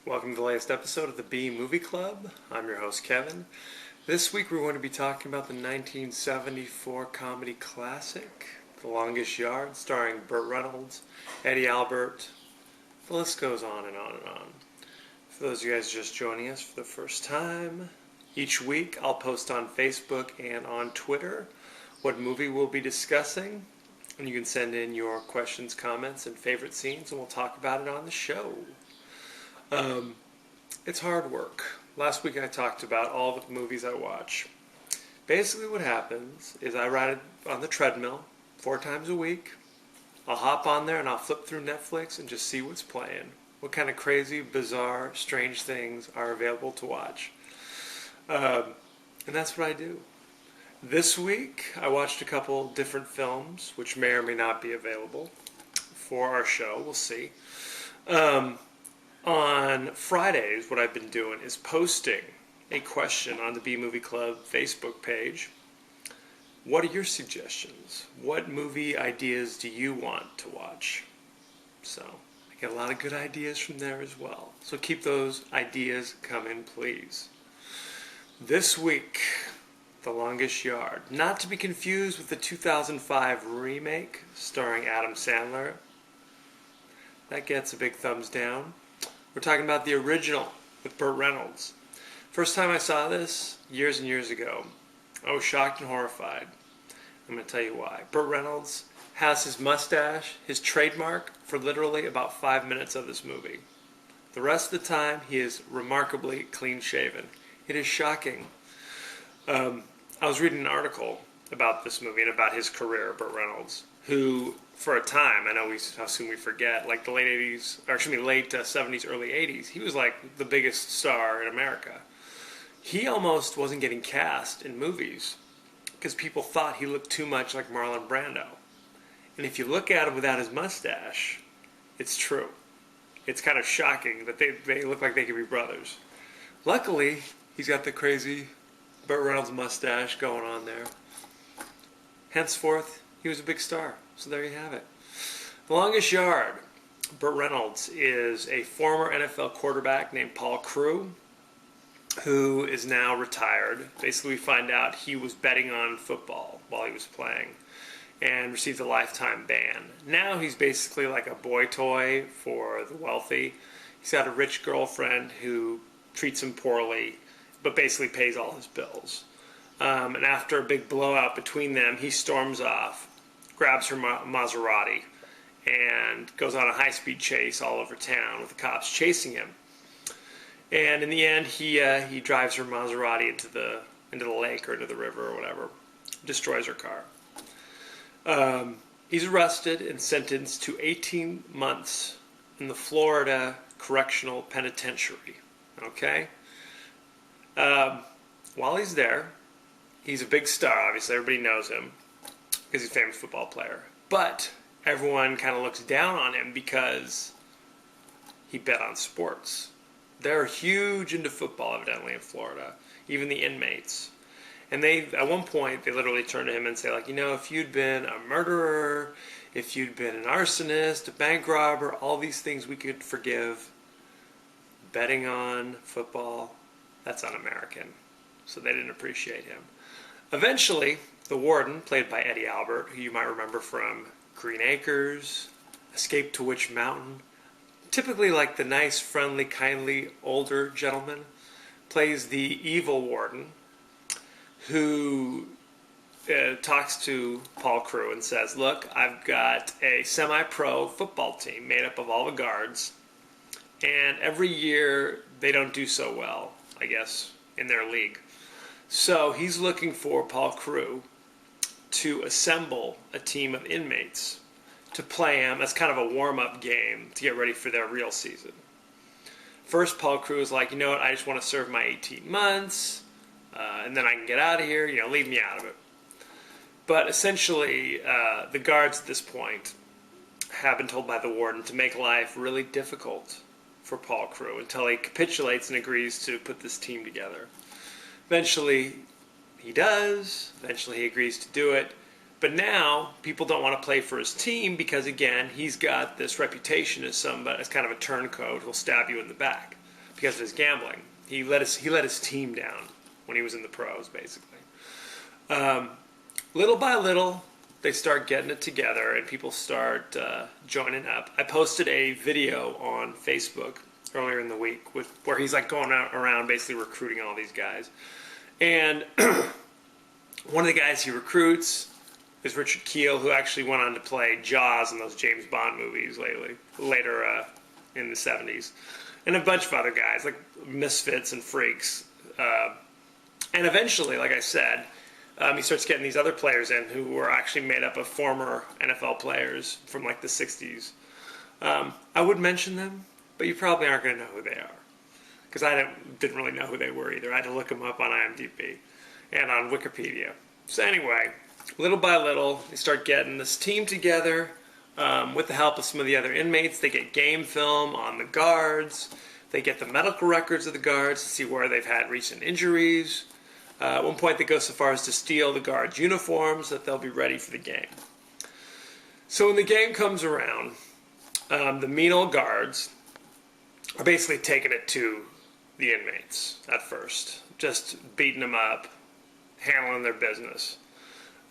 Welcome to the latest episode of the B Movie Club. I'm your host, Kevin. This week we're going to be talking about the 1974 comedy classic, The Longest Yard, starring Burt Reynolds, Eddie Albert. The list goes on and on and on. For those of you guys just joining us for the first time, each week I'll post on Facebook and on Twitter what movie we'll be discussing. And you can send in your questions, comments, and favorite scenes, and we'll talk about it on the show. It's hard work. Last week I talked about all the movies I watch. Basically what happens is I ride on the treadmill 4 times a week. I'll hop on there and I'll flip through Netflix and just see what's playing. What kind of crazy, bizarre, strange things are available to watch. And that's what I do. This week I watched a couple different films which may or may not be available for our show. We'll see. On Fridays, what I've been doing is posting a question on the B Movie Club Facebook page. What are your suggestions? What movie ideas do you want to watch? So, I get a lot of good ideas from there as well. So keep those ideas coming, please. This week, The Longest Yard. Not to be confused with the 2005 remake starring Adam Sandler. That gets a big thumbs down. We're talking about the original with Burt Reynolds. First time I saw this, years and years ago, I was shocked and horrified. I'm going to tell you why. Burt Reynolds has his mustache, his trademark, for literally about 5 minutes of this movie. The rest of the time, he is remarkably clean-shaven. It is shocking. I was reading an article about this movie and about his career, Burt Reynolds, who, for a time, I know how soon we forget, like the late 70s, early 80s, he was like the biggest star in America. He almost wasn't getting cast in movies because people thought he looked too much like Marlon Brando. And if you look at him without his mustache, it's true. It's kind of shocking that they look like they could be brothers. Luckily, he's got the crazy Burt Reynolds mustache going on there. Henceforth, he was a big star. So there you have it. The Longest Yard. Burt Reynolds is a former NFL quarterback named Paul Crewe, who is now retired. Basically, we find out he was betting on football while he was playing and received a lifetime ban. Now he's basically like a boy toy for the wealthy. He's got a rich girlfriend who treats him poorly, but basically pays all his bills. And after a big blowout between them, he storms off, grabs her Maserati, and goes on a high-speed chase all over town with the cops chasing him. And in the end, he drives her Maserati into the lake or into the river or whatever, destroys her car. He's arrested and sentenced to 18 months in the Florida Correctional Penitentiary. Okay? While he's there, he's a big star, obviously. Everybody knows him because he's a famous football player. But everyone kind of looks down on him because he bet on sports. They're huge into football, evidently, in Florida. Even the inmates. And at one point, they literally turn to him and say, like, if you'd been a murderer, if you'd been an arsonist, a bank robber, all these things we could forgive. Betting on football, that's un-American. So they didn't appreciate him. Eventually, the warden, played by Eddie Albert, who you might remember from Green Acres, Escape to Witch Mountain, typically like the nice, friendly, kindly, older gentleman, plays the evil warden, who talks to Paul Crewe and says, look, I've got a semi-pro football team made up of all the guards, and every year they don't do so well, I guess, in their league. So he's looking for Paul Crewe to assemble a team of inmates to play him as kind of a warm-up game to get ready for their real season. First, Paul Crewe is like, you know what, I just want to serve my 18 months. and then I can get out of here, leave me out of it. But essentially, the guards at this point have been told by the warden to make life really difficult for Paul Crewe until he capitulates and agrees to put this team together. Eventually, he does. Eventually, he agrees to do it. But now, people don't want to play for his team because, again, he's got this reputation as kind of a turncoat who'll stab you in the back because of his gambling. He let his team down when he was in the pros, basically. Little by little, they start getting it together and people start joining up. I posted a video on Facebook earlier in the week where he's like going around basically recruiting all these guys. And one of the guys he recruits is Richard Kiel, who actually went on to play Jaws in those James Bond movies later in the 70s. And a bunch of other guys, like misfits and freaks. And eventually, like I said, he starts getting these other players in who were actually made up of former NFL players from like the 60s. I would mention them, but you probably aren't going to know who they are. Because I didn't really know who they were either. I had to look them up on IMDb and on Wikipedia. So anyway, little by little, they start getting this team together with the help of some of the other inmates. They get game film on the guards. They get the medical records of the guards to see where they've had recent injuries. At one point, they go so far as to steal the guards' uniforms so that they'll be ready for the game. So when the game comes around, the mean old guards are basically taking it to the inmates at first, just beating them up, handling their business.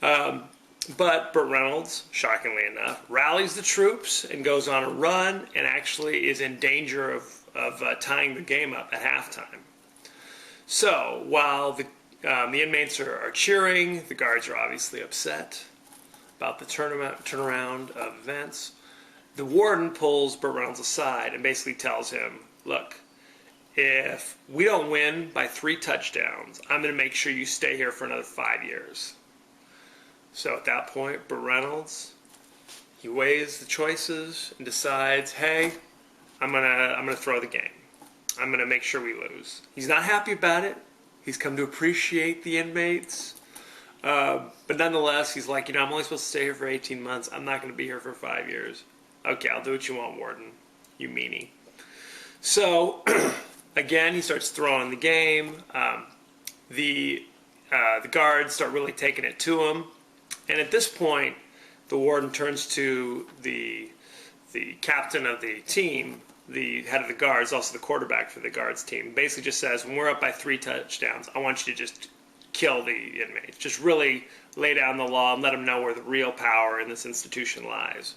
But Burt Reynolds, shockingly enough, rallies the troops and goes on a run and actually is in danger of tying the game up at halftime. So while the inmates are cheering, the guards are obviously upset about the turnaround of events. The warden pulls Burt Reynolds aside and basically tells him, look, if we don't win by 3 touchdowns, I'm going to make sure you stay here for another 5 years. So at that point, Burt Reynolds, he weighs the choices and decides, hey, I'm gonna throw the game. I'm gonna make sure we lose. He's not happy about it. He's come to appreciate the inmates. But nonetheless, he's like, I'm only supposed to stay here for 18 months. I'm not going to be here for 5 years. Okay, I'll do what you want, warden. You meanie. So, again, he starts throwing the game. The guards start really taking it to him. And at this point, the warden turns to the captain of the team, the head of the guards, also the quarterback for the guards team, basically just says, when we're up by 3 touchdowns, I want you to just kill the inmates. Just really lay down the law and let them know where the real power in this institution lies.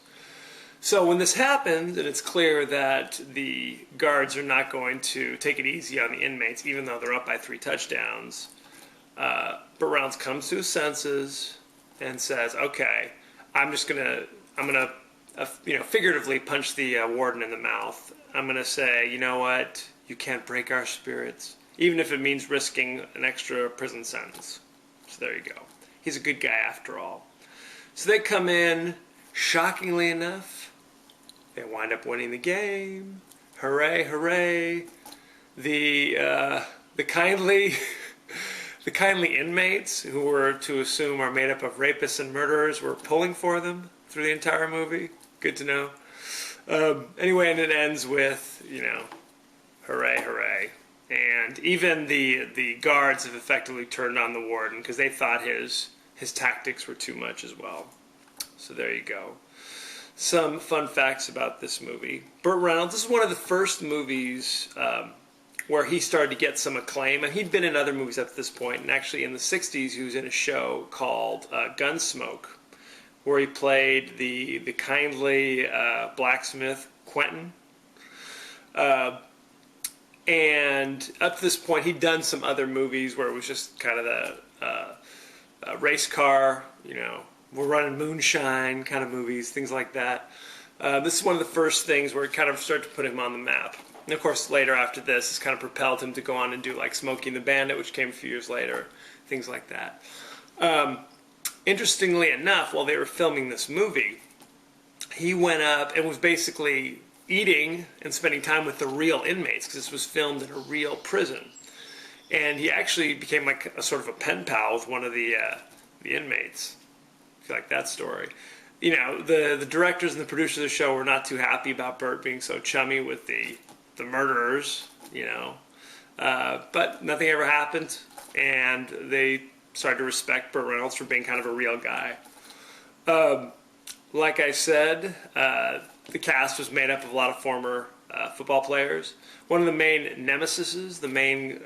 So when this happens, and it's clear that the guards are not going to take it easy on the inmates, even though they're up by 3 touchdowns, Burt Reynolds comes to his senses and says, okay, I'm gonna figuratively punch the warden in the mouth. I'm gonna say, you know what, you can't break our spirits, even if it means risking an extra prison sentence. So there you go. He's a good guy after all. So they come in, shockingly enough, they wind up winning the game. Hooray, hooray. The kindly the kindly inmates, who were to assume are made up of rapists and murderers, were pulling for them through the entire movie. Good to know. Anyway, and it ends with, hooray, hooray. And even the guards have effectively turned on the warden because they thought his tactics were too much as well. So there you go. Some fun facts about this movie. Burt Reynolds, this is one of the first movies where he started to get some acclaim. And he'd been in other movies up to this point. And actually in the 60s, he was in a show called Gunsmoke, where he played the kindly blacksmith Quentin. And up to this point, he'd done some other movies where it was just kind of the race car, we're running moonshine kind of movies, things like that. This is one of the first things where it kind of started to put him on the map. And of course, later after this, it's kind of propelled him to go on and do like Smokey and the Bandit, which came a few years later, things like that. Interestingly enough, while they were filming this movie, he went up and was basically eating and spending time with the real inmates, because this was filmed in a real prison. and he actually became like a sort of a pen pal with one of the inmates. If you like that story. You know, the directors and the producers of the show were not too happy about Burt being so chummy with the murderers, you know. But nothing ever happened, and they started to respect Burt Reynolds for being kind of a real guy. Like I said, the cast was made up of a lot of former football players. One of the main nemesises, the main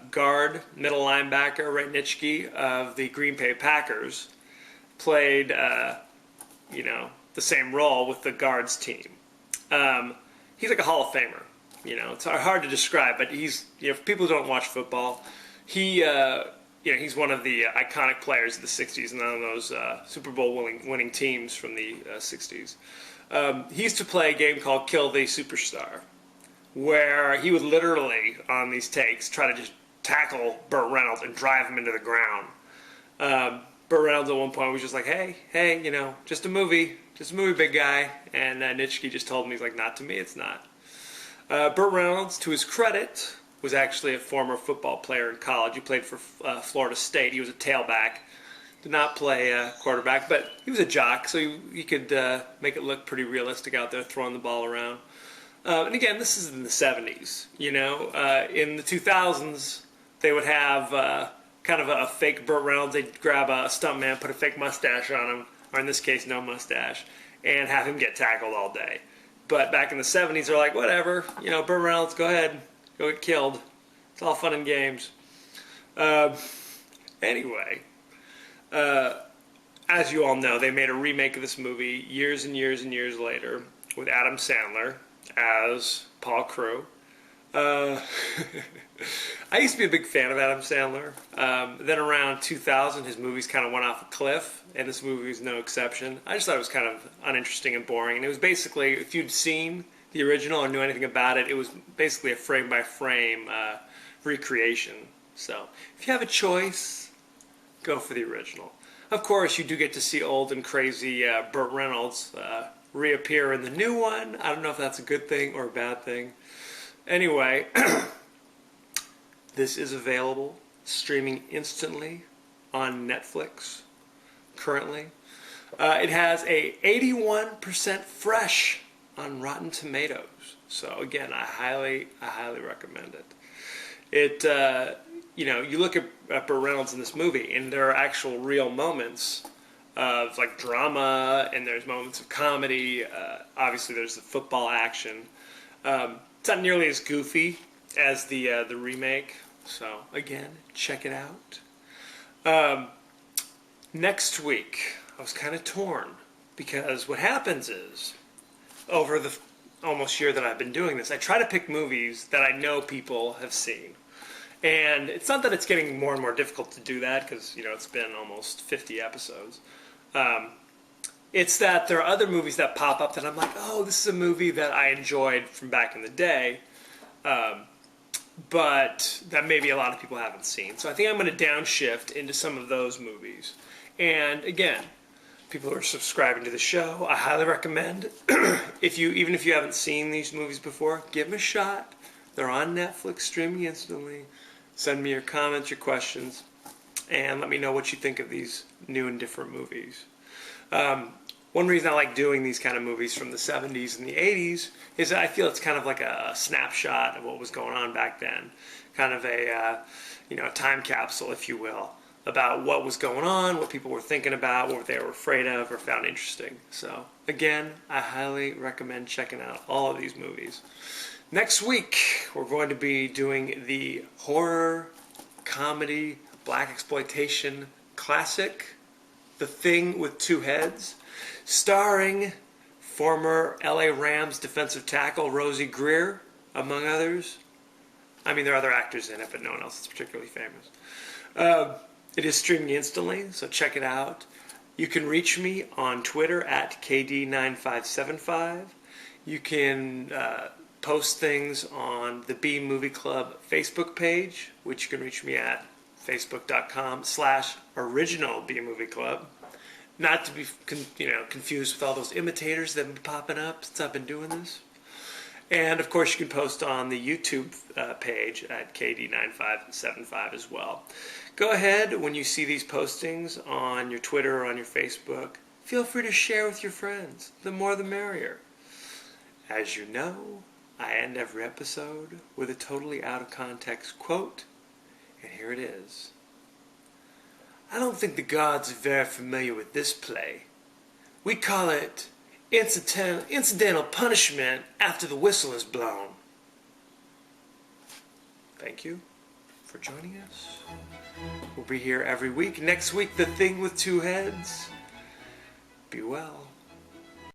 guard, middle linebacker, Ray Nitschke of the Green Bay Packers, played, the same role with the guards team. He's like a Hall of Famer. You know, it's hard to describe, but he's, for people who don't watch football, he's one of the iconic players of the 60s and one of those Super Bowl winning teams from the 60s. He used to play a game called Kill the Superstar, where he would literally, on these takes, try to just tackle Burt Reynolds and drive him into the ground. Burt Reynolds at one point was just like, hey, just a movie, big guy. And Nitschke just told him, he's like, not to me, it's not. Burt Reynolds, to his credit, was actually a former football player in college. He played for Florida State. He was a tailback. Did not play quarterback, but he was a jock, so he could make it look pretty realistic out there throwing the ball around. And again, this is in the 70s. In the 2000s, they would have kind of a fake Burt Reynolds. They'd grab a stuntman, put a fake mustache on him, or in this case, no mustache, and have him get tackled all day. But back in the 70s, they're like, whatever, Burt Reynolds, go ahead, go get killed. It's all fun and games. Anyway, as you all know, they made a remake of this movie years and years and years later with Adam Sandler as Paul Crewe. I used to be a big fan of Adam Sandler. Then around 2000, his movies kind of went off a cliff, and this movie was no exception. I just thought it was kind of uninteresting and boring. And it was basically, if you'd seen the original or knew anything about it, it was basically a frame-by-frame recreation. So if you have a choice, go for the original. Of course, you do get to see old and crazy Burt Reynolds reappear in the new one. I don't know if that's a good thing or a bad thing. Anyway, this is available streaming instantly on Netflix currently. It has a 81% fresh on Rotten Tomatoes. So again, I highly recommend it. You look at Burt Reynolds in this movie, and there are actual real moments of like drama, and there's moments of comedy. Obviously, there's the football action. It's not nearly as goofy as the remake. So again, check it out. Next week, I was kind of torn because what happens is, over the almost year that I've been doing this, I try to pick movies that I know people have seen. And it's not that it's getting more and more difficult to do that because, it's been almost 50 episodes. It's that there are other movies that pop up that I'm like, oh, this is a movie that I enjoyed from back in the day, but that maybe a lot of people haven't seen. So I think I'm going to downshift into some of those movies. And again, people who are subscribing to the show, I highly recommend, even if you haven't seen these movies before, give them a shot. They're on Netflix, streaming instantly. Send me your comments, your questions, and let me know what you think of these new and different movies. One reason I like doing these kind of movies from the 70s and the 80s is that I feel it's kind of like a snapshot of what was going on back then. Kind of a time capsule, if you will, about what was going on, what people were thinking about, what they were afraid of or found interesting. So, again, I highly recommend checking out all of these movies. Next week, we're going to be doing the horror, comedy, black exploitation classic, The Thing with Two Heads, starring former LA Rams defensive tackle Rosie Greer, among others. I mean, there are other actors in it, but no one else is particularly famous. It is streaming instantly, so check it out. You can reach me on Twitter at KD9575. You can post things on the B Movie Club Facebook page, which you can reach me at facebook.com/original B Movie Club. Not to be confused with all those imitators that have been popping up since I've been doing this. And of course, you can post on the YouTube page at KD9575 as well. Go ahead when you see these postings on your Twitter or on your Facebook. Feel free to share with your friends. The more the merrier. As you know, I end every episode with a totally out of context quote, and here it is. I don't think the gods are very familiar with this play. We call it incidental punishment after the whistle is blown. Thank you for joining us. We'll be here every week. Next week, The Thing with Two Heads. Be well.